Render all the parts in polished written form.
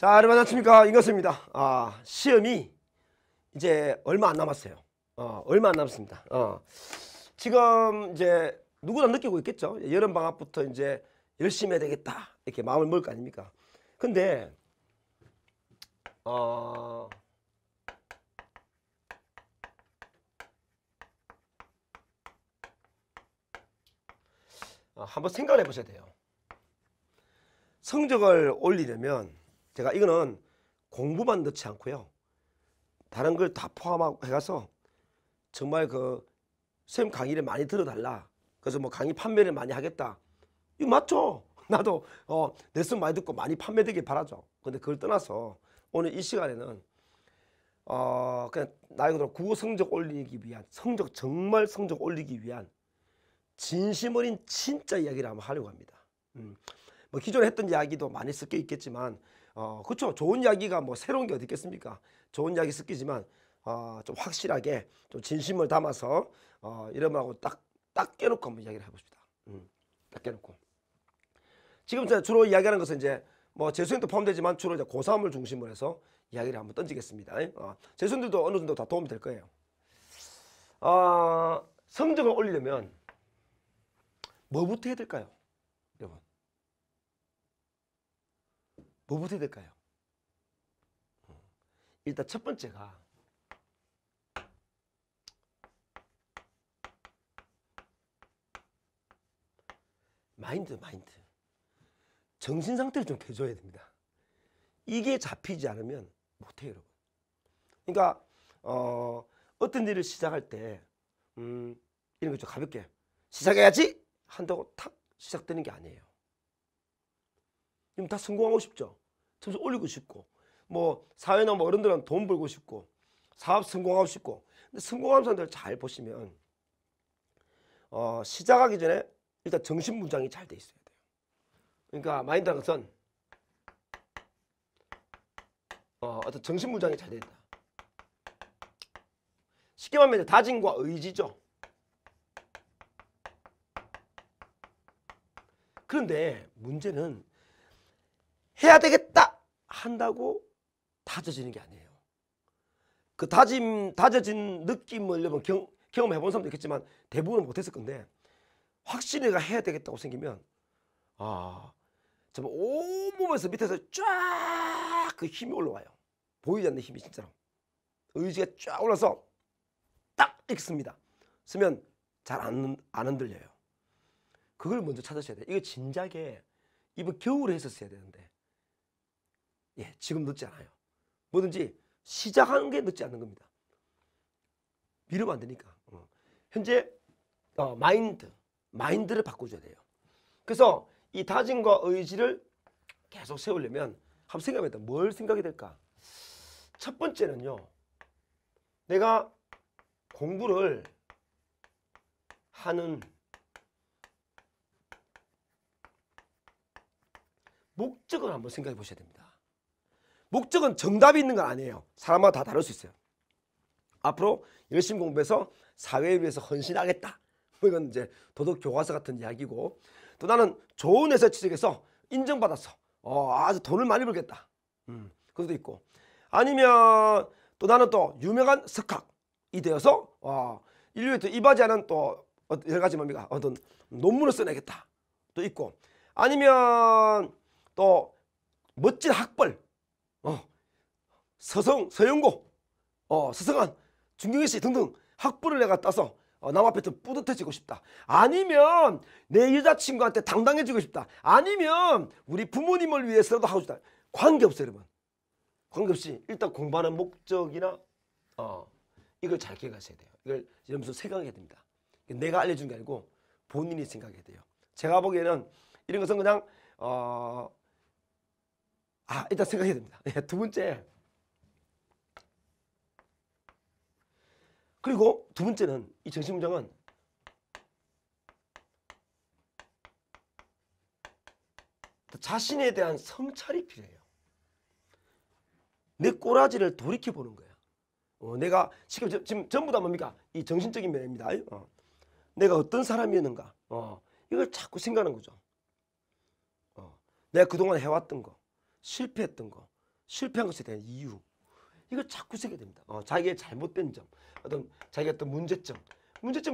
자, 여러분 안녕하십니까, 이것입니다. 시험이 이제 얼마 안 남았어요. 얼마 안 남았습니다. 지금 이제 누구나 느끼고 있겠죠. 여름 방학부터 이제 열심히 해야 되겠다 이렇게 마음을 먹을 거 아닙니까? 근데 한번 생각을 해보셔야 돼요. 성적을 올리려면 제가 이거는 공부만 넣지 않고요, 다른 걸 다 포함해가서 정말 그 선생님 강의를 많이 들어달라, 그래서 뭐 강의 판매를 많이 하겠다, 이거 맞죠? 나도 레슨 많이 듣고 많이 판매되길 바라죠. 근데 그걸 떠나서 오늘 이 시간에는 그냥 나이 그대로 국어 성적 올리기 위한, 정말 성적 올리기 위한 진심 어린 진짜 이야기를 한번 하려고 합니다. 뭐 기존에 했던 이야기도 많이 섞여 있겠지만 그렇죠. 좋은 이야기가 뭐 새로운 게 어디 있겠습니까? 좋은 이야기 섞이지만 좀 확실하게 좀 진심을 담아서 이름하고 딱 깨놓고 한번 이야기를 해봅시다. 딱 깨놓고. 지금 제가 주로 이야기하는 것은 이제 뭐 재수생도 포함되지만 주로 이제 고3을 중심으로 해서 이야기를 한번 던지겠습니다. 재수생들도 어느 정도 다 도움이 될 거예요. 성적을 올리려면 뭐부터 해야 될까요, 여러분? 뭐부터 해야 될까요? 일단 첫 번째가 마인드. 정신 상태를 좀 개조해야 됩니다. 이게 잡히지 않으면 못해요, 여러분. 그러니까 어떤 일을 시작할 때 이런 거 좀 가볍게 시작해야지 한다고 탁 시작되는 게 아니에요. 지금 다 성공하고 싶죠. 점수 올리고 싶고, 뭐 사회나 뭐 어른들은 돈 벌고 싶고, 사업 성공하고 싶고. 근데 성공하는 사람들 잘 보시면 시작하기 전에 일단 정신 무장이 잘 돼 있어야 돼요. 그러니까 마인드라는 것은 어떤 정신 무장이 잘 돼 있다. 쉽게 말하면 이제 다짐과 의지죠. 그런데 문제는 해야 되겠다 한다고 다져지는 게 아니에요. 그 다져진 느낌을 여러분 경험해 본 사람도 있겠지만 대부분은 못했을 건데, 확실히 내가 해야 되겠다고 생기면 정말 온몸에서 밑에서 쫙 그 힘이 올라와요. 보이지 않는 힘이 진짜로. 의지가 쫙 올라서 딱 읽습니다. 쓰면 잘 안 흔들려요. 그걸 먼저 찾으셔야 돼요. 이거 진작에 이번 겨울에 했었어야 되는데 지금 늦지 않아요. 뭐든지 시작하는 게 늦지 않는 겁니다. 미루면 안 되니까. 현재 마인드를 바꿔줘야 돼요. 그래서 이 다짐과 의지를 계속 세우려면 한번 생각해보자. 뭘 생각이 될까? 첫 번째는요, 내가 공부를 하는 목적을 한번 생각해 보셔야 됩니다. 목적은 정답이 있는 건 아니에요. 사람마다 다 다를 수 있어요. 앞으로 열심히 공부해서 사회를 위해서 헌신하겠다, 이건 이제 도덕 교과서 같은 이야기고, 또 나는 좋은 회사 취직해서 인정받아서 아주 돈을 많이 벌겠다, 그것도 있고, 아니면 또 나는 또 유명한 석학이 되어서 인류에 또 이바지하는 또 여러 가지 뭡니까 어떤 논문을 써내겠다, 또 있고, 아니면 또 멋진 학벌, 서영고, 서성한, 중경희 씨 등등 학벌을 내가 따서 남 앞에 좀 뿌듯해지고 싶다. 아니면 내 여자친구한테 당당해지고 싶다. 아니면 우리 부모님을 위해서라도 하고 싶다. 관계없어요, 여러분. 관계없이 일단 공부하는 목적이나 이걸 잘 기억하셔야 돼요. 이걸 여러분 생각해야 됩니다. 내가 알려준 게 아니고 본인이 생각해야 돼요. 제가 보기에는 이런 것은 그냥 일단 생각해야 됩니다. 두 번째, 그리고 두 번째는 이 정신문장은 자신에 대한 성찰이 필요해요. 내 꼬라지를 돌이켜보는 거야. 내가 지금 전부 다 뭡니까? 이 정신적인 면입니다. 내가 어떤 사람이었는가, 이걸 자꾸 생각하는 거죠. 내가 그동안 해왔던 거, 실패했던 거, 실패한 것에 대한 이유, 이걸 자꾸 쓰게 됩니다. 자기의 잘못된 점, 자기의 어떤 문제점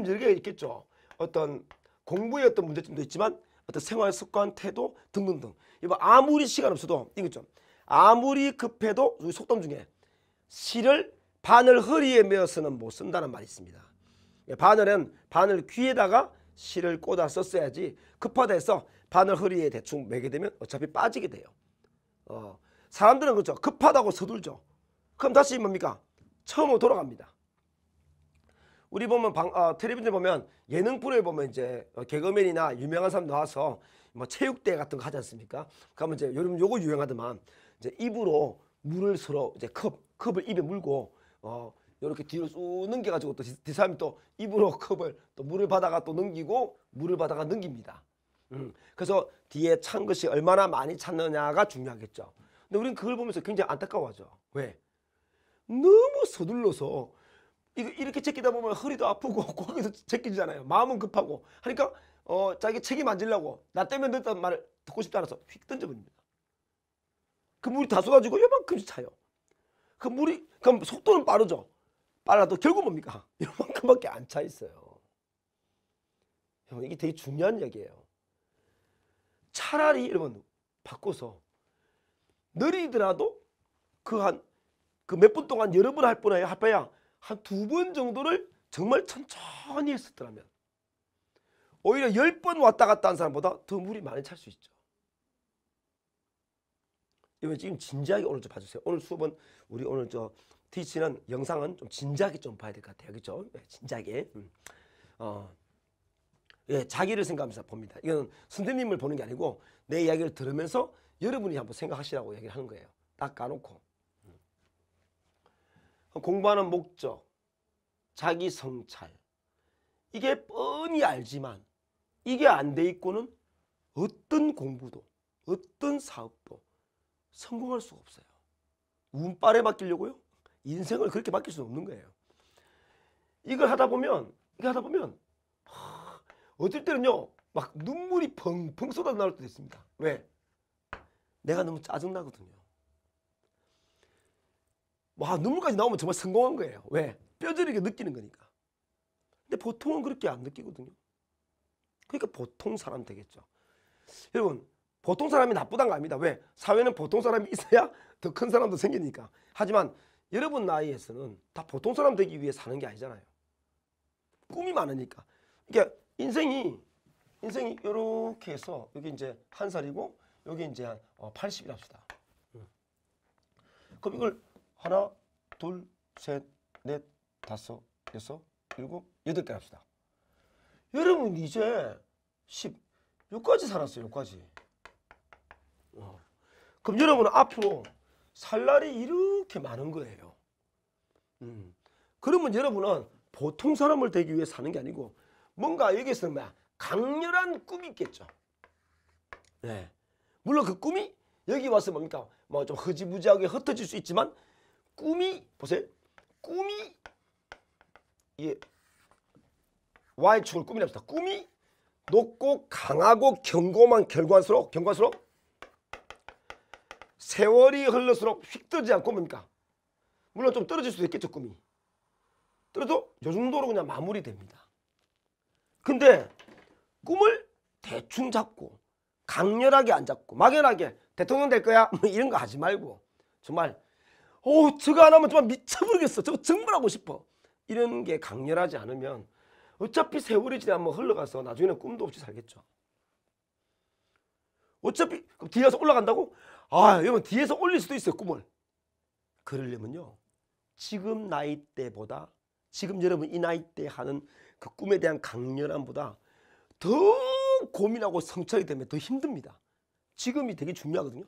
여러 개가 있겠죠. 어떤 공부의 어떤 문제점도 있지만 어떤 생활 습관, 태도 등등등. 이거 아무리 시간 없어도 이거죠. 아무리 급해도 우리 속담 중에 실을 바늘 허리에 메어서는 못 쓴다는 말이 있습니다. 바늘은 바늘 귀에다가 실을 꽂아 썼어야지 급하다 해서 바늘 허리에 대충 매게 되면 어차피 빠지게 돼요. 사람들은 그렇죠. 급하다고 서둘죠. 그럼 다시 뭡니까? 처음으로 돌아갑니다. 우리 보면 텔레비전 보면 예능 프로에 보면 이제 개그맨이나 유명한 사람 나와서 뭐 체육대회 같은 거 하지 않습니까? 그러면 이제 요거 유행하더만 이제 입으로 물을 서로 이제 컵을 입에 물고 이렇게 뒤로 쑥 넘겨가지고 또 그 사람이 또 입으로 컵을 또 물을 받아가 또 넘기고 물을 받아가 넘깁니다. 그래서 뒤에 찬 것이 얼마나 많이 찼느냐가 중요하겠죠. 근데 우리는 그걸 보면서 굉장히 안타까워하죠. 왜? 너무 서둘러서 이렇게 제끼다 보면 허리도 아프고 고개도 제끼잖아요. 마음은 급하고 하니까 자기 책임 안 지려고 나 때문에 늦다는 말을 듣고 싶지 않아서 휙 던져버립니다. 그 물이 다 쏟아지고 요만큼씩 차요. 그럼 속도는 빠르죠. 빨라도 결국 뭡니까? 요만큼밖에 안 차 있어요. 이게 되게 중요한 얘기예요. 차라리 여러분 바꿔서 느리더라도 그 몇 분 동안 여러 번 할 바야 한 2번 정도를 정말 천천히 했었더라면 오히려 10번 왔다 갔다 한 사람보다 더 물이 많이 찰 수 있죠. 이번 지금 진지하게 오늘 좀 봐주세요. 오늘 수업은 우리 오늘 티치는 영상은 좀 진지하게 좀 봐야 될 것 같아요. 그렇죠? 네, 진지하게. 예, 자기를 생각하면서 봅니다. 이건 선생님을 보는 게 아니고 내 이야기를 들으면서 여러분이 한번 생각하시라고 얘기를 하는 거예요. 딱 까놓고. 공부하는 목적, 자기 성찰. 이게 뻔히 알지만 이게 안 돼 있고는 어떤 공부도 어떤 사업도 성공할 수가 없어요. 운빨에 맡기려고요? 인생을 그렇게 맡길 수는 없는 거예요. 이걸 하다 보면 어떨 때는요 막 눈물이 펑펑 쏟아 나올 때도 있습니다. 왜? 내가 너무 짜증나거든요. 와, 눈물까지 나오면 정말 성공한 거예요. 왜? 뼈저리게 느끼는 거니까. 근데 보통은 그렇게 안 느끼거든요. 그러니까 보통 사람 되겠죠. 여러분 보통 사람이 나쁘다는 거 아닙니다. 왜? 사회는 보통 사람이 있어야 더 큰 사람도 생기니까. 하지만 여러분 나이에서는 다 보통 사람 되기 위해 사는 게 아니잖아요. 꿈이 많으니까. 그러니까 인생이 이렇게 해서 여기 이제 1살이고 여기 이제 한 80이랍시다. 그럼 이걸 하나, 둘, 셋, 넷, 다섯, 여섯, 일곱, 8개 합시다. 여러분 이제 6까지 살았어요. 6까지. 그럼 여러분은 앞으로 살 날이 이렇게 많은 거예요. 그러면 여러분은 보통 사람을 되기 위해 사는 게 아니고 뭔가 여기서 강렬한 꿈이 있겠죠. 네. 물론 그 꿈이 여기 와서 뭡니까? 뭐 좀 흐지부지하게 흩어질 수 있지만 꿈이 보세요. 꿈이 이게 Y축을 꿈이랍시다. 꿈이 높고 강하고 견고할수록 세월이 흘러서록 휙 떨어지지 않고 뭡니까? 물론 좀 떨어질 수도 있겠죠. 꿈이. 떨어도 요 정도로 그냥 마무리됩니다. 근데 꿈을 대충 잡고 강렬하게 안 잡고 막연하게 대통령 될 거야 뭐 이런 거 하지 말고 정말 저거 안 하면 정말 미쳐버리겠어. 저거 정말 하고 싶어. 이런 게 강렬하지 않으면 어차피 세월이 지나면 흘러가서 나중에는 꿈도 없이 살겠죠. 어차피 그럼 뒤에서 올라간다고? 여러분 뒤에서 올릴 수도 있어요. 꿈을. 그러려면요. 지금 나이대보다 지금 여러분 이 나이대 하는 그 꿈에 대한 강렬함보다 더 고민하고 성찰이 되면 더 힘듭니다. 지금이 되게 중요하거든요.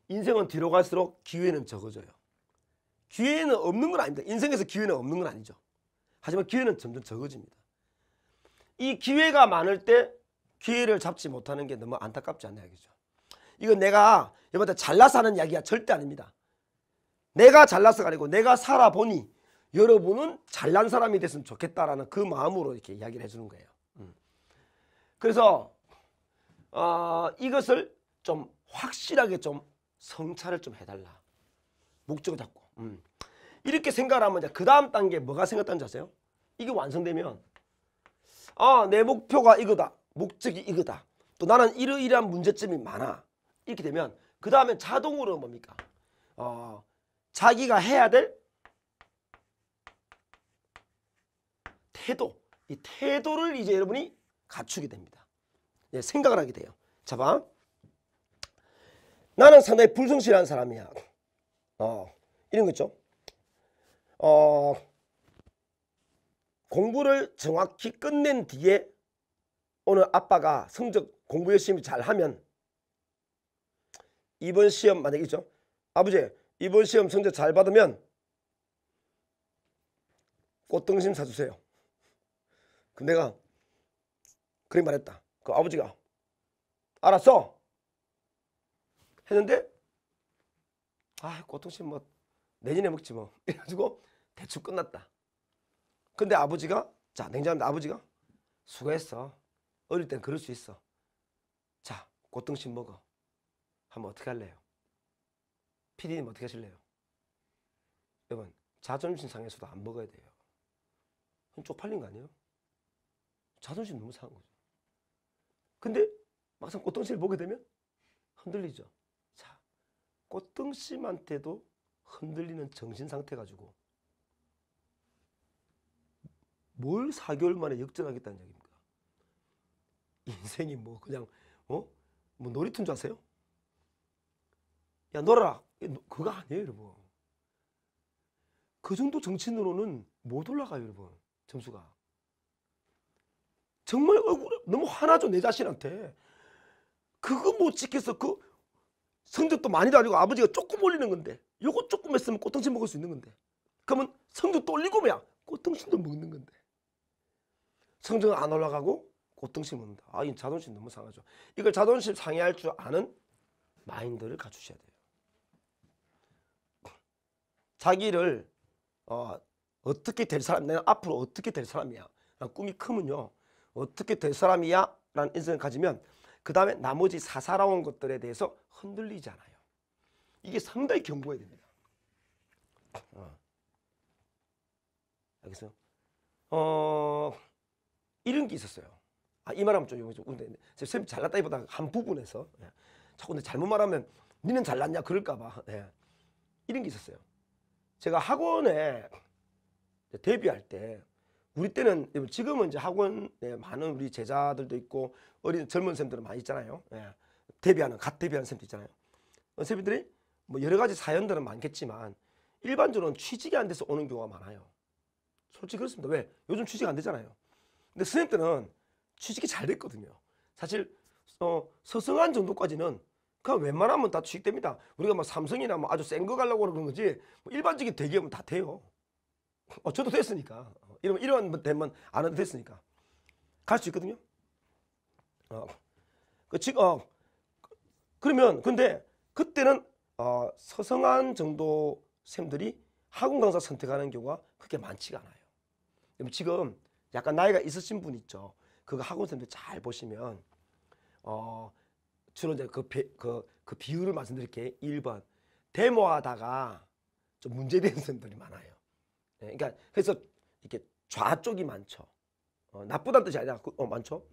인생은 뒤로 갈수록 기회는 적어져요. 기회는 없는 건 아닙니다. 인생에서 기회는 없는 건 아니죠. 하지만 기회는 점점 적어집니다. 이 기회가 많을 때 기회를 잡지 못하는 게 너무 안타깝지 않냐 이거죠. 이건 내가 여러분한테 잘나서 하는 이야기가 절대 아닙니다. 내가 잘나서가 아니고 내가 살아보니 여러분은 잘난 사람이 됐으면 좋겠다라는 그 마음으로 이렇게 이야기를 해주는 거예요. 그래서 이것을 좀 확실하게 좀 성찰을 좀 해달라. 목적을 잡고. 이렇게 생각을 하면 이제 그 다음 단계 뭐가 생겼다는 줄 아세요? 이게 완성되면 내 목표가 이거다. 목적이 이거다. 또 나는 이러이러한 문제점이 많아. 이렇게 되면 그 다음엔 자동으로 뭡니까? 자기가 해야 될 태도. 이 태도를 이제 여러분이 갖추게 됩니다. 예, 생각을 하게 돼요. 자, 봐. 나는 상당히 불성실한 사람이야. 이런 거 있죠. 공부를 정확히 끝낸 뒤에 오늘 아빠가 성적 공부 열심히 잘하면 이번 시험 만약에 있죠. 아버지 이번 시험 성적 잘 받으면 꽃등심 사주세요. 그럼 내가 그렇게 말했다. 그 아버지가 알았어 했는데 꽃등심 뭐 내년에 먹지 뭐 이래가지고 대충 끝났다. 근데 아버지가 냉정합니다. 아버지가 수고했어. 어릴 땐 그럴 수 있어. 자 꽃등심 먹어. 하면 어떻게 할래요? PD님 어떻게 하실래요? 여러분 자존심 상해서도 안 먹어야 돼요. 쪽팔린 거 아니에요? 자존심 너무 상한 거죠. 근데 막상 꽃등심을 보게 되면 흔들리죠. 자, 꽃등심한테도 흔들리는 정신 상태 가지고 뭘 4개월 만에 역전하겠다는 얘기입니까? 인생이 뭐 그냥 뭐 놀이터인 줄 아세요? 야 놀아라. 그거 아니에요 여러분. 그 정도 정신으로는 못 올라가요 여러분. 점수가. 정말 억울해. 너무 화나죠 내 자신한테. 그거 못 지켜서 그 성적도 많이도 아니고 아버지가 조금 올리는 건데 요거 조금 했으면 꽃등심 먹을 수 있는 건데 그러면 성적도 올리고 뭐야 꽃등심도 먹는 건데 성적은 안 올라가고 꽃등심 먹는다. 이 자존심 너무 상하죠. 이걸 자존심 상해할 줄 아는 마인드를 갖추셔야 돼요. 자기를 어떻게 될 사람, 내가 앞으로 어떻게 될 사람이야 라는 꿈이 크면요 어떻게 될 사람이야 라는 인생을 가지면 그 다음에 나머지 사사로운 것들에 대해서 흔들리지 않아요. 이게 상당히 견고해야 됩니다. 알겠어요? 이런 게 있었어요. 이 말하면 좀 쌤 잘났다기보다 한 부분에서 자꾸 근데 잘못 말하면 니는 잘났냐 그럴까봐 이런 게 있었어요. 제가 학원에 데뷔할 때 우리 때는 지금은 이제 학원에 많은 우리 제자들도 있고 어린 젊은 쌤들은 많이 있잖아요. 갓 데뷔하는 쌤도 있잖아요. 쌤들이 뭐 여러 가지 사연들은 많겠지만 일반적으로는 취직이 안 돼서 오는 경우가 많아요. 솔직히 그렇습니다. 왜? 요즘 취직 안 되잖아요. 근데 선생님 때는 취직이 잘 됐거든요. 사실 서성한 정도까지는 그냥 웬만하면 다 취직됩니다. 우리가 뭐 삼성이나 뭐 아주 센 거 가려고 그런 거지 뭐 일반적인 대기업은 다 돼요. 저도 됐으니까. 이런 되면 안 해도 됐으니까 갈 수 있거든요. 그러면 근데 그때는 서성한 정도 쌤들이 학원 강사 선택하는 경우가 그렇게 많지가 않아요. 지금 약간 나이가 있으신 분 있죠. 그거 학원 쌤들 잘 보시면 주로 이제 그 비율을 말씀드릴게요. 1번 데모하다가 좀 문제되는 쌤들이 많아요. 그러니까 그래서 이렇게 좌쪽이 많죠. 나쁘다는 뜻이 아니라 많죠.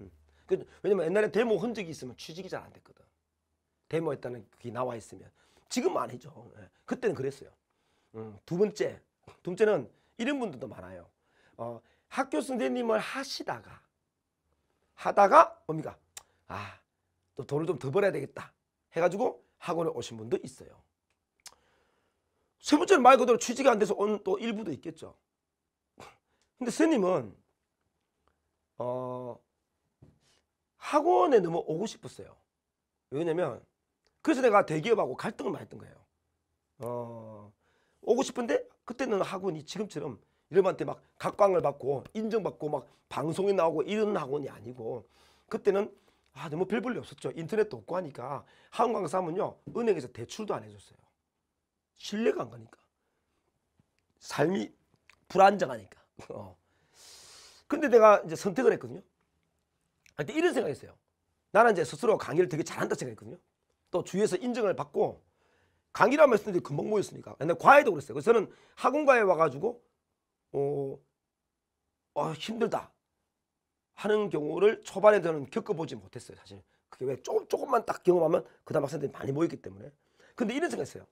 왜냐면 옛날에 데모 흔적이 있으면 취직이 잘 안 됐거든. 데모했다는 그게 나와 있으면. 지금은 아니죠. 그때는 그랬어요. 두 번째는 이런 분들도 많아요. 학교 선생님을 하다가 뭡니까? 또 돈을 좀 더 벌어야 되겠다 해가지고 학원에 오신 분도 있어요. 세 번째는 말 그대로 취직이 안 돼서 온 또 일부도 있겠죠. 근데 선생님은 학원에 너무 오고 싶었어요. 왜냐면 그래서 내가 대기업하고 갈등을 많이 했던 거예요. 오고 싶은데 그때는 학원이 지금처럼 여러분한테 막 각광을 받고 인정받고 막 방송에 나오고 이런 학원이 아니고 그때는 너무 별 볼일 없었죠. 인터넷도 없고 하니까 학원 강사 하면요 은행에서 대출도 안 해줬어요. 신뢰가 안 가니까 삶이 불안정하니까. 근데 내가 이제 선택을 했거든요. 그때 이런 생각했어요. 나는 이제 스스로 강의를 되게 잘한다 생각했거든요. 또 주위에서 인정을 받고 강의라면 했는데 금방 모였으니까. 근데 과외도 그랬어요. 그래서 저는 학원 과외 와가지고 힘들다 하는 경우를 초반에 저는 겪어보지 못했어요. 사실 그게 왜 조금만 딱 경험하면 그 다음 학생들이 많이 모였기 때문에. 근데 이런 생각했어요.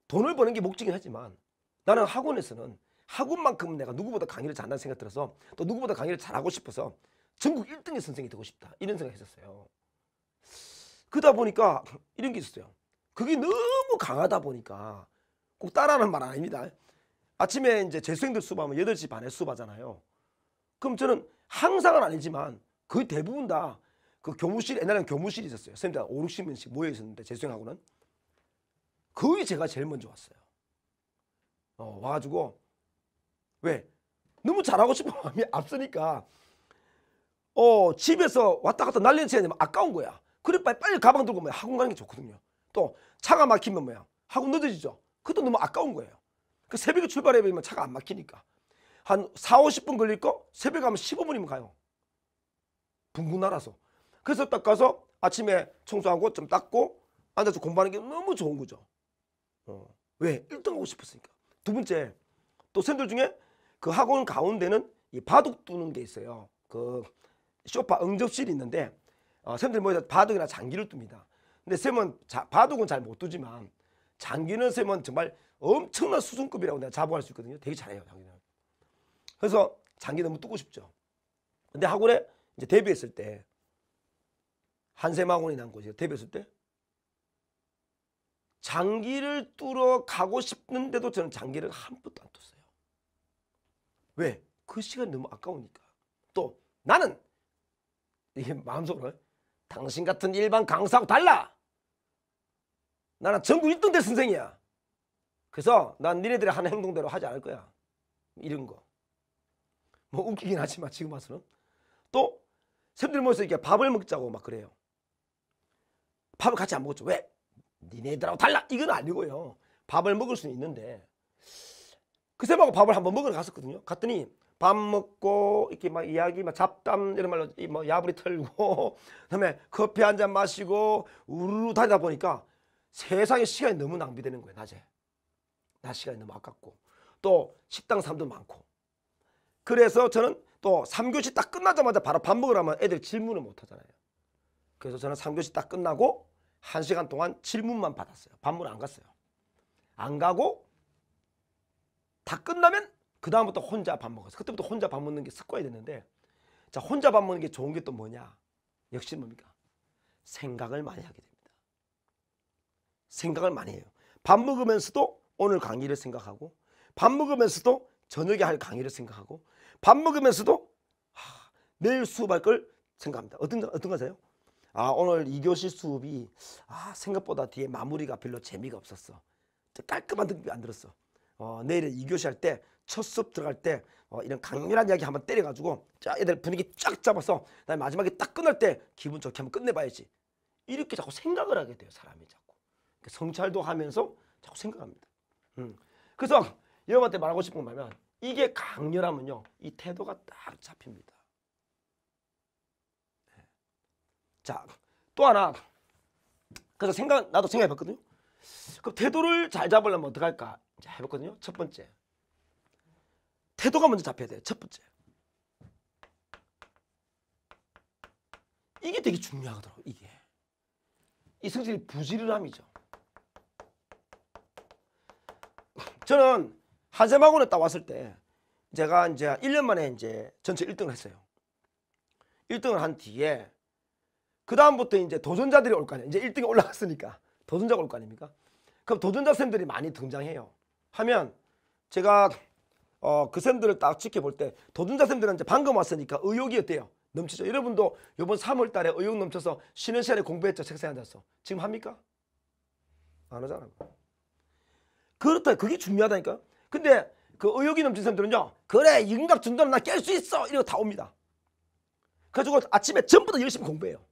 돈을 버는 게 목적이긴 하지만 나는 학원에서는 학원만큼은 내가 누구보다 강의를 잘한다는 생각 들어서 또 누구보다 강의를 잘하고 싶어서 전국 1등의 선생이 되고 싶다 이런 생각 했었어요. 그러다 보니까 이런 게 있었어요. 그게 너무 강하다 보니까 꼭 따라하는 말 아닙니다. 아침에 이제 재수생들 수업하면 8시 반에 수업하잖아요. 그럼 저는 항상은 아니지만 거의 대부분 다 그 교무실, 옛날에는 교무실이 있었어요. 선생님들 5, 60명씩 모여 있었는데 재수생하고는 거의 제가 제일 먼저 왔어요. 와가지고 왜? 너무 잘하고 싶은 마음이 앞서니까 집에서 왔다 갔다 날리는 시간이 아까운 거야. 그래 빨리 가방 들고 학원 가는 게 좋거든요. 또 차가 막히면 뭐야? 학원 늦어지죠. 그것도 너무 아까운 거예요. 그 새벽에 출발해버리면 차가 안 막히니까 한 4, 50분 걸릴 거 새벽에 가면 15분이면 가요. 붕붕 날아서. 그래서 딱 가서 아침에 청소하고 좀 닦고 앉아서 공부하는 게 너무 좋은 거죠. 왜? 1등 하고 싶었으니까. 두 번째, 또 선생님들 중에 그 학원 가운데는 이 바둑 두는 게 있어요. 그 소파 응접실이 있는데 선생님들 모여서 바둑이나 장기를 둡니다. 근데 쌤은 바둑은 잘 못 두지만 장기는 쌤은 정말 엄청난 수준급이라고 내가 자부할 수 있거든요. 되게 잘해요, 장기는. 그래서 장기 너무 두고 싶죠. 근데 학원에 이제 데뷔했을 때 한샘학원이라는 곳에 데뷔했을 때 장기를 뚫어 가고 싶는데도 저는 장기를 한 번도 안 뒀어요. 왜? 그 시간이 너무 아까우니까. 또 나는 이게 마음속으로 당신 같은 일반 강사하고 달라. 나는 전국 1등 대 선생이야. 그래서 난 니네들이 하는 행동대로 하지 않을 거야. 이런 거. 뭐 웃기긴 하지만 지금 와서는. 또 쌤들 모여서 이렇게 밥을 먹자고 막 그래요. 밥을 같이 안 먹었죠. 왜? 니네들하고 달라. 이건 아니고요. 밥을 먹을 수는 있는데 그 쌤하고 밥을 한번 먹으러 갔었거든요. 갔더니 밥 먹고 이렇게 막 이야기 막 잡담 이런 말로 뭐 야부리 털고 그다음에 커피 한 잔 마시고 우르르 다니다 보니까 세상에 시간이 너무 낭비되는 거예요. 낮 시간이 너무 아깝고 또 식당 사람도 많고. 그래서 저는 또 3교시 딱 끝나자마자 바로 밥 먹으라면 애들 질문을 못 하잖아요. 그래서 저는 3교시 딱 끝나고 1시간 동안 질문만 받았어요. 밥물 안 갔어요. 안 가고 다 끝나면 그 다음부터 혼자 밥 먹었어요. 그때부터 혼자 밥 먹는 게 습관이 됐는데, 자, 혼자 밥 먹는 게 좋은 게 또 뭐냐? 역시 뭡니까? 생각을 많이 하게 됩니다. 생각을 많이 해요. 밥 먹으면서도 오늘 강의를 생각하고, 밥 먹으면서도 저녁에 할 강의를 생각하고, 밥 먹으면서도 내일 수업할 걸 생각합니다. 어떤 거세요? 오늘 2교시 수업이 생각보다 뒤에 마무리가 별로 재미가 없었어. 깔끔한 느낌이 안 들었어. 내일은 2교시 할 때 첫 수업 들어갈 때 이런 강렬한 이야기 한번 때려가지고 자, 애들 분위기 쫙 잡아서 그다음에 마지막에 딱 끝날 때 기분 좋게 한번 끝내봐야지. 이렇게 자꾸 생각을 하게 돼요. 사람이 자꾸. 성찰도 하면서 자꾸 생각합니다. 그래서 여러분한테 말하고 싶은 건 뭐냐면 이게 강렬하면요. 이 태도가 딱 잡힙니다. 자, 또 하나. 그래서 나도 생각해봤거든요. 그럼 태도를 잘 잡으려면 어떡할까? 이제 해봤거든요. 첫 번째. 태도가 먼저 잡혀야 돼요. 첫 번째. 이게 되게 중요하더라고요. 이게. 이 성질이 부지런함이죠. 저는 한샘학원에 딱 왔을 때 제가 이제 1년 만에 이제 전체 1등을 했어요. 1등을 한 뒤에 그 다음부터 이제 도전자들이 올 거 아니에요. 이제 1등에 올라갔으니까 도전자가 올 거 아닙니까? 그럼 도전자 쌤들이 많이 등장해요. 하면 제가 그 쌤들을 딱 지켜볼 때 도전자 쌤들은 이제 방금 왔으니까 의욕이 어때요? 넘치죠. 여러분도 이번 3월 달에 의욕 넘쳐서 쉬는 시간에 공부했죠. 책상에 앉아서. 지금 합니까? 안 하잖아요. 그렇다. 그게 중요하다니까. 근데 그 의욕이 넘친 쌤들은요. 그래 임각 준다면 나 깰 수 있어. 이러고 다 옵니다. 그래가지고 아침에 전부 다 열심히 공부해요.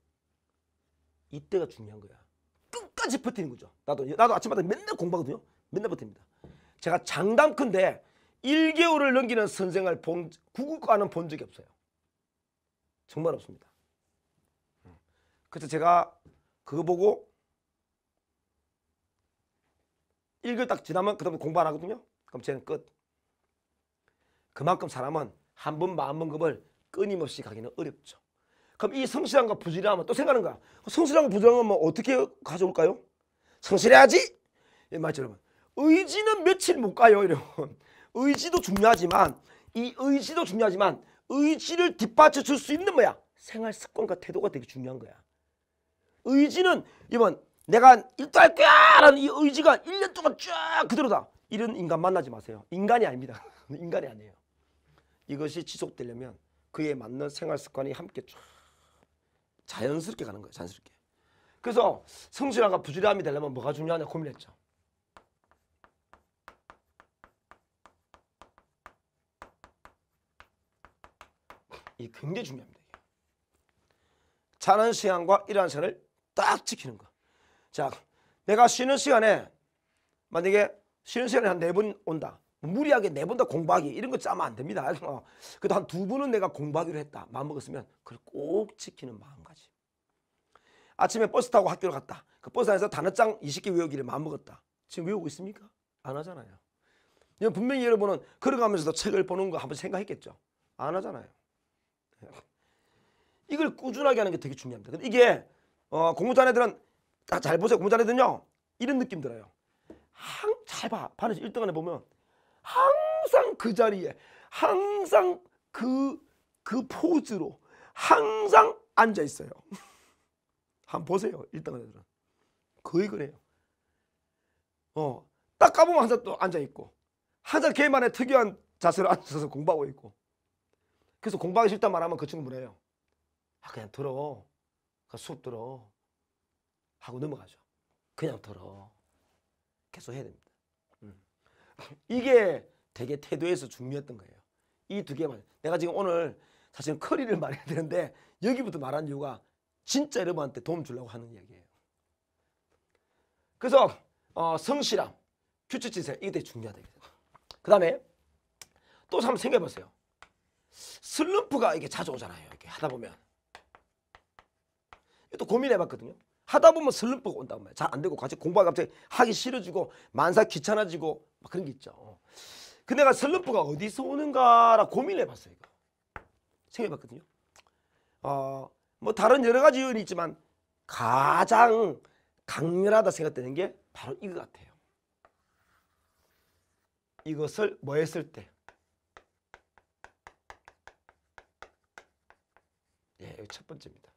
이때가 중요한 거야. 끝까지 버티는 거죠. 나도 아침마다 맨날 공부하거든요. 맨날 버팁니다. 제가 장담컨대 1개월을 넘기는 선생을 구급과는 본 적이 없어요. 정말 없습니다. 그래서 제가 그거 보고 1급 딱 지나면 그 다음에 공부 안 하거든요. 그럼 쟤는 끝. 그만큼 사람은 한 번, 10,000번 급을 끊임없이 가기는 어렵죠. 그럼 이 성실함과 부지런함은 또 생각하는 거야. 성실함과 부지런함은 뭐 어떻게 가져올까요? 성실해야지. 예, 맞죠, 여러분. 의지는 며칠 못 가요, 여러분. 의지도 중요하지만 이 의지도 중요하지만 의지를 뒷받쳐 줄 수 있는 뭐야? 생활 습관과 태도가 되게 중요한 거야. 의지는 이번 내가 일도 할 거야 라는 이 의지가 1년 동안 쫙 그대로다. 이런 인간 만나지 마세요. 인간이 아닙니다. 인간이 아니에요. 이것이 지속되려면 그에 맞는 생활 습관이 함께 쫙 자연스럽게 가는 거예요. 자연스럽게. 그래서 성실함과 부지런함이 되려면 뭐가 중요하냐 고민했죠. 이게 굉장히 중요합니다. 이게. 자는 시간과 일하는 시간을 딱 지키는 거. 자, 내가 쉬는 시간에 만약에 쉬는 시간에 한 4번 온다. 무리하게 4번 다 공부하기 이런 거 짜면 안 됩니다. 그래도 한 2번은 내가 공부하기로 했다. 마음먹었으면 그걸 꼭 지키는 마음가짐. 아침에 버스 타고 학교를 갔다. 그 버스 안에서 단어장 20개 외우기를 마음먹었다. 지금 외우고 있습니까? 안 하잖아요. 분명히 여러분은 걸어가면서도 책을 보는 거 한번 생각했겠죠. 안 하잖아요. 이걸 꾸준하게 하는 게 되게 중요합니다. 근데 이게 공부 잘하는 애들은 잘 보세요. 공부 잘하는 애들은요 이런 느낌 들어요. 잘 봐. 반에서 1등 안에 보면 항상 그 자리에 항상 그 포즈로 항상 앉아 있어요. 한번 보세요. 1등 안에 애들은 거의 그래요. 딱 까보면 항상 또 앉아 있고 항상 걔만의 특이한 자세로 앉아서 공부하고 있고. 그래서 공부하기 싫다 말하면 그 친구 뭐래요? 그냥 들어. 수업 들어. 하고 넘어가죠. 그냥 들어. 계속 해야 됩니다. 이게 되게 태도에서 중요했던 거예요. 이 두 개만. 내가 지금 오늘 사실 커리를 말해야 되는데 여기부터 말한 이유가 진짜 여러분한테 도움 주려고 하는 이야기예요. 그래서 성실함, 규칙지세 이게 되게 중요하다. 그 다음에 또 한번 생각해 보세요. 슬럼프가 이게 자주 오잖아요. 이렇게 하다 보면. 또 고민해 봤거든요. 하다 보면 슬럼프가 온단 말이에요. 잘 안 되고 같이 공부가 갑자기 하기 싫어지고 만사 귀찮아지고 막 그런 게 있죠. 근데 내가 슬럼프가 어디서 오는가라 고민해 봤어요. 이거. 생각해 봤거든요. 뭐 다른 여러 가지 요인이 있지만 가장 강렬하다 생각되는 게 바로 이거 같아요. 이것을 뭐 했을 때? 예, 이거 첫 번째입니다.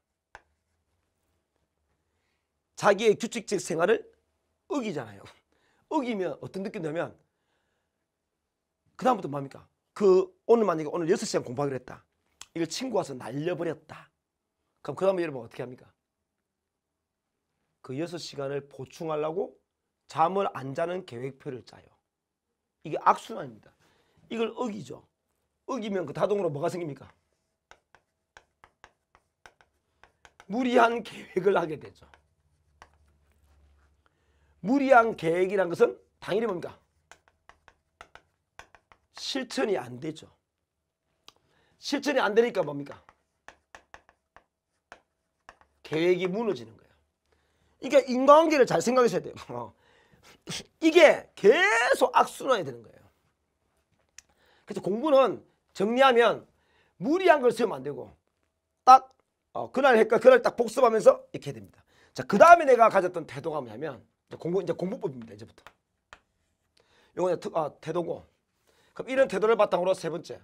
자기의 규칙적 생활을 어기잖아요. 어기면 어떤 느낌이냐면 그 다음부터 뭡니까? 오늘 만약에 오늘 6시간 공부하기로 했다. 이걸 친구 와서 날려버렸다. 그럼 그 다음에 여러분 어떻게 합니까? 그 6시간을 보충하려고 잠을 안 자는 계획표를 짜요. 이게 악순환입니다. 이걸 어기죠. 어기면 그 다동으로 뭐가 생깁니까? 무리한 계획을 하게 되죠. 무리한 계획이란 것은 당연히 뭡니까? 실천이 안 되죠. 실천이 안 되니까 뭡니까? 계획이 무너지는 거예요. 그러니까 인과관계를 잘 생각하셔야 돼요. 이게 계속 악순환이 되는 거예요. 그래서 공부는 정리하면 무리한 걸 쓰면 안 되고 딱 그날 했까 그날 딱 복습하면서 이렇게 해야 됩니다. 자, 그 다음에 내가 가졌던 태도가 뭐냐면 이제 공부법입니다. 이제부터. 이거는 태도고. 그럼 이런 태도를 바탕으로 세 번째.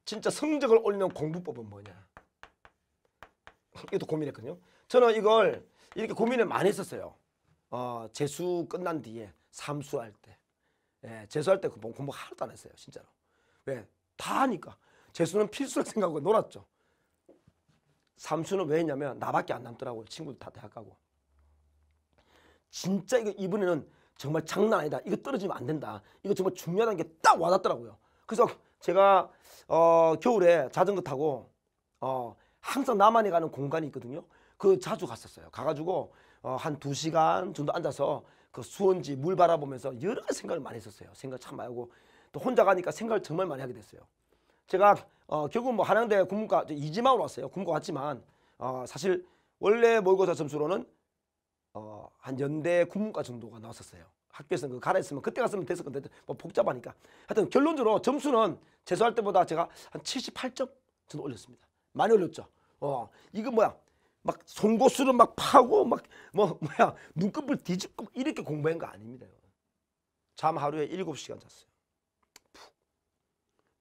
진짜 성적을 올리는 공부법은 뭐냐? 이것도 고민했거든요. 저는 이걸 이렇게 고민을 많이 했었어요. 재수 끝난 뒤에 삼수할 때. 예, 재수할 때 공부 하나도 안 했어요. 진짜로. 왜? 다 하니까. 재수는 필수로 생각하고 놀았죠. 삼수는 왜 했냐면 나밖에 안 남더라고요. 친구들 다 대학 가고. 진짜 이번에는 정말 장난 아니다. 이거 떨어지면 안 된다. 이거 정말 중요하다는 게 딱 와닿더라고요. 그래서 제가 겨울에 자전거 타고 항상 나만이 가는 공간이 있거든요. 그 자주 갔었어요. 가가지고 한 2시간 정도 앉아서 그 수원지 물 바라보면서 여러 가지 생각을 많이 했었어요. 생각 참 많이 하고 또 혼자 가니까 생각을 정말 많이 하게 됐어요. 제가 결국 뭐 한양대 국문과 이지망으로 왔어요. 국문과 왔지만 사실 원래 모의고사 점수로는 한 연대 국문과 정도가 나왔었어요. 학교에서는 그 가라했으면 그때 갔으면 됐을 건데 뭐 복잡하니까. 하여튼 결론적으로 점수는 재수할 때보다 제가 한 78점 정도 올렸습니다. 많이 올렸죠. 이거 뭐야? 막 송곳수를 막 파고 막 뭐야 눈꺼풀 뒤집고 이렇게 공부한 거 아닙니다. 잠 하루에 7시간 잤어요.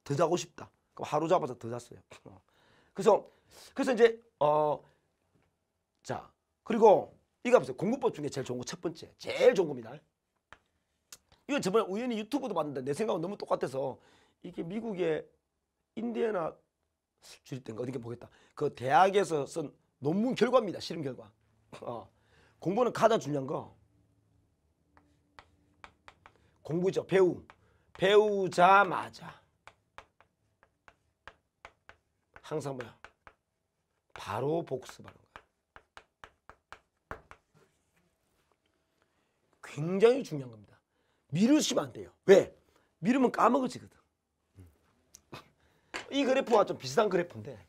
더 자고 싶다. 그럼 하루 잡아서 더 잤어요. 그래서 이제 자 그리고 이거 보세요. 공부법 중에 제일 좋은 거 첫 번째, 제일 좋은 겁니다. 이거 저번에 우연히 유튜브도 봤는데 내 생각은 너무 똑같아서 이게 미국의 인디애나 주립대인가 어디게 보겠다. 그 대학에서 쓴 논문 결과입니다. 실험 결과. 공부는 가장 중요한 거 공부죠. 배우자마자 항상 뭐야? 바로 복습하는 거야. 굉장히 중요한 겁니다. 미루시면 안 돼요. 왜? 미루면 까먹어지거든. 이 그래프와 좀 비슷한 그래프인데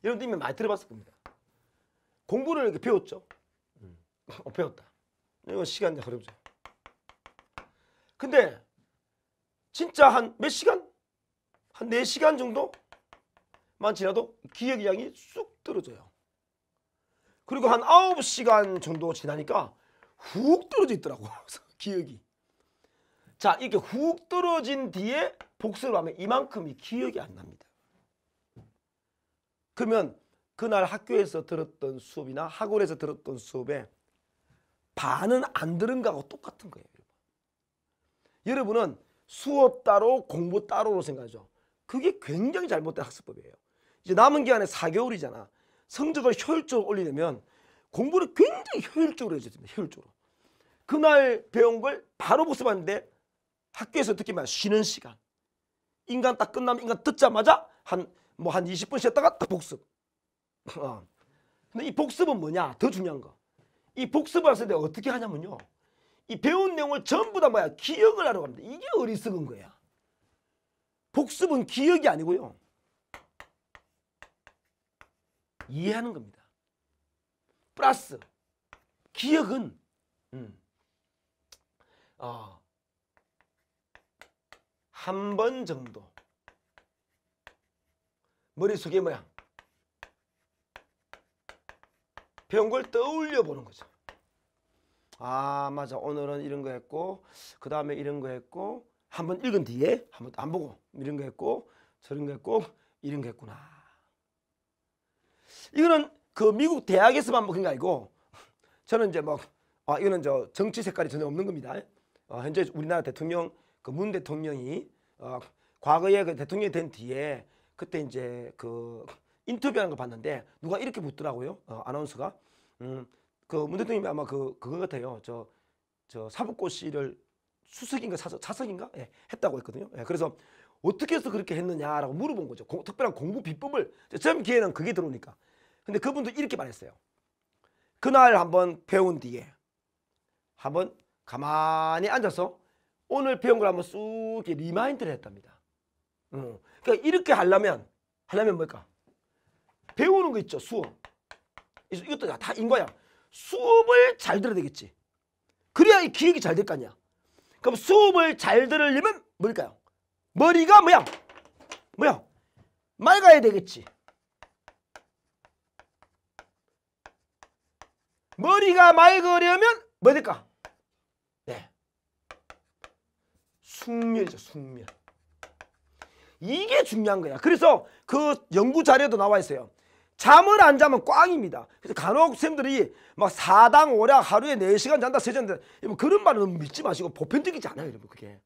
여러분들 이미 많이 들어봤을 겁니다. 공부를 이렇게 배웠죠. 배웠다. 이거 시간 이제 흐르죠. 근데 진짜 한 몇 시간? 한 4시간 정도만 지나도 기억의 양이 쑥 떨어져요. 그리고 한 9시간 정도 지나니까 훅 떨어져 있더라고. 기억이. 자, 이렇게 훅 떨어진 뒤에 복습을 하면 이만큼이 기억이 안 납니다. 그러면 그날 학교에서 들었던 수업이나 학원에서 들었던 수업에 반은 안 들은 거하고 똑같은 거예요. 여러분은 수업 따로 공부 따로로 생각하죠. 그게 굉장히 잘못된 학습법이에요. 이제 남은 기간에 4개월이잖아. 성적을 효율적으로 올리려면 공부를 굉장히 효율적으로 해줘야 됩니다. 효율적으로. 그날 배운 걸 바로 복습하는데 학교에서 특히 말 쉬는 시간. 인간 딱 끝나면 인간 듣자마자 한 20분 쉬었다가 딱 복습. 근데 이 복습은 뭐냐? 더 중요한 거. 이 복습을 했을 때 어떻게 하냐면요. 이 배운 내용을 전부 다 뭐야? 기억을 하려고 합니다. 이게 어리석은 거야. 복습은 기억이 아니고요. 이해하는 겁니다. 플러스 기억은 한 번 정도 머릿속에 뭐야? 배운 걸 떠올려 보는 거죠. 아 맞아 오늘은 이런 거 했고 그 다음에 이런 거 했고 한번 읽은 뒤에 한번 안 보고 이런 거 했고 저런 거 했고 이런 거 했구나. 이거는 그 미국 대학에서만 그런 게 아니고 저는 이제 이거는 저 정치 색깔이 전혀 없는 겁니다. 현재 우리나라 대통령 그 문 대통령이 과거에 그 대통령이 된 뒤에 그때 이제 그 인터뷰하는 걸 봤는데 누가 이렇게 묻더라고요. 아나운서가 그 문 대통령이 아마 그거 같아요. 저 사법고시를 수석인가 차석인가 했다고 했거든요. 그래서 어떻게 해서 그렇게 했느냐라고 물어본 거죠. 특별한 공부 비법을 처음 기회는 그게 들어오니까. 근데 그분도 이렇게 말했어요. 그날 한번 배운 뒤에 한번 가만히 앉아서 오늘 배운 걸 한번 쑥 리마인드를 했답니다. 그러니까 이렇게 하려면 뭘까? 배우는 거 있죠. 수업. 이것도 다 인과야. 수업을 잘 들어야 되겠지. 그래야 이 기억이 잘 될 거 아니야. 그럼 수업을 잘 들으려면 뭘까요? 머리가 뭐야? 맑아야 되겠지. 머리가 맑으려면 뭐 될까? 네. 숙면이죠. 숙면. 이게 중요한 거야. 그래서 그 연구 자료도 나와 있어요. 잠을 안 자면 꽝입니다. 그래서 간혹 선생님들이 막 사당 오락 하루에 4시간 잔다 3시간 잔다 그런 말은 너무 믿지 마시고 보편적이지 않아요. 여러분 그게.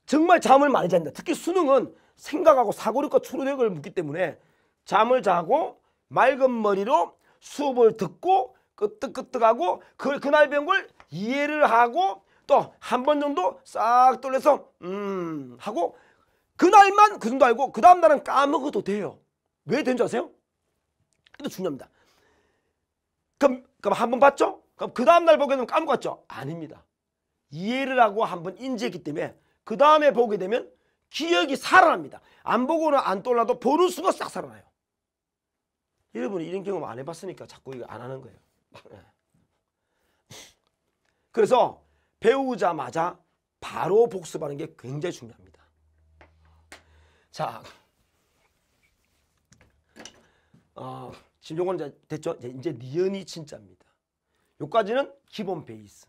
정말 잠을 많이 잔다. 특히 수능은 생각하고 사고력과 추론력을 묻기 때문에 잠을 자고 맑은 머리로 수업을 듣고 끄떡끄떡하고 그날 배운 걸 이해를 하고 또 한 번 정도 싹 돌려서 하고 그날만 그 정도 알고 그 다음 날은 까먹어도 돼요. 왜 되는 줄 아세요? 이것도 중요합니다. 그럼 한 번 봤죠? 그럼 그 다음 날 보게 되면 까먹었죠? 아닙니다. 이해를 하고 한 번 인지했기 때문에 그 다음에 보게 되면 기억이 살아납니다. 안 보고는 안 떠올라도 보는 순간 싹 살아나요. 여러분이 이런 경험 안 해봤으니까 자꾸 이거 안 하는 거예요. 그래서 배우자마자 바로 복습하는 게 굉장히 중요합니다. 자, 지금 요건 이제 됐죠? 이제 니은이 진짜입니다. 요까지는 기본 베이스.